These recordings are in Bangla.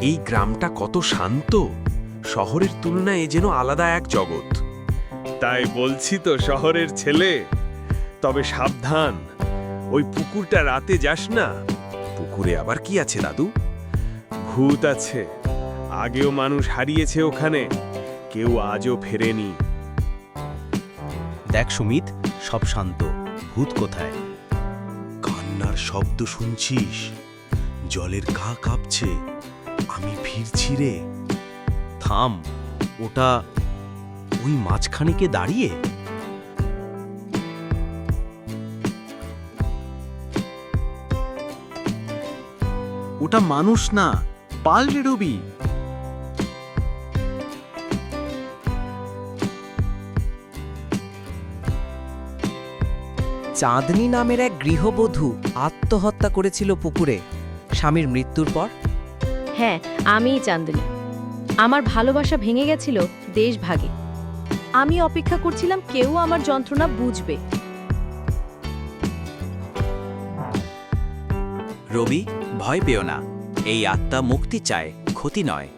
এই গ্রামটা কত শান্ত, শহরের তুলনায় এ যেন আলাদা এক জগৎ। তাই বলছি তো শহরের ছেলে, তবে সাবধান, ওই পুকুরটা রাতে যাস না। পুকুরে আবার কি আছে দাদু? ভূত আছে, আগেও মানুষ হারিয়েছে ওখানে, কেউ আজও ফেরেনি। দেখ সুমিত, সব শান্ত, ভূত কোথায়? কান্নার শব্দ শুনছিস? জলের গা কাঁপছে, আমি ফিরছি রে। থাম, ওটা ওই মাঝখানেকে দাঁড়িয়ে। ওটা মানুষ না, পাল্টে রবি। চাঁদনী নামের এক গৃহবধূ আত্মহত্যা করেছিল পুকুরে স্বামীর মৃত্যুর পর। হ্যাঁ, আমিই চাঁদনী। আমার ভালোবাসা ভেঙে গেছিল দেশভাগে। আমি অপেক্ষা করছিলাম কেউ আমার যন্ত্রণা বুঝবে। রবি, ভয় পেও না, এই আত্মা মুক্তি চায়, ক্ষতি নয়।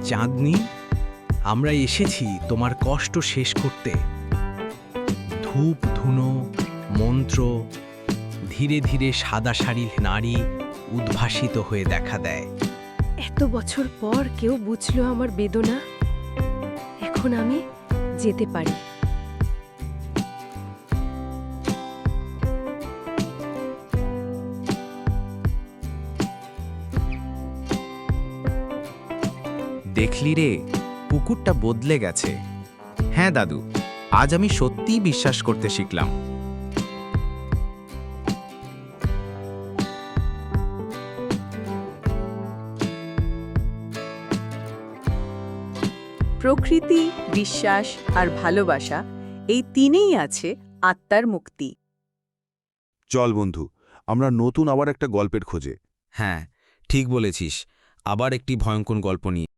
চাঁদনি, আমরা এসেছি তোমার কষ্ট শেষ করতে। ধূপ ধুনো, মন্ত্র, ধীরে ধীরে সাদা শাড়ির নারী উদ্ভাসিত হয়ে দেখা দেয়। এত বছর পর কেউ বুঝলো আমার বেদনা। এখন আমি যেতে পারি। দেখলি রে, পুকুরটা বদলে গেছে। হ্যাঁ দাদু, আজ আমি সত্যিই বিশ্বাস করতে শিখলাম। প্রকৃতি, বিশ্বাস আর ভালোবাসা, এই তিনেই আছে আত্মার মুক্তি। চল বন্ধু, আমরা নতুন আবার একটা গল্পের খোঁজে। হ্যাঁ, ঠিক বলেছিস, আবার একটি ভয়ঙ্কর গল্প নিয়ে।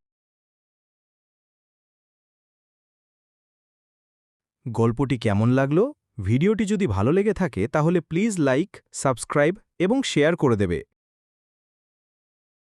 গল্পটি কেমন লাগলো? ভিডিওটি যদি ভালো লেগে থাকে তাহলে প্লিজ লাইক, সাবস্ক্রাইব এবং শেয়ার করে দেবে।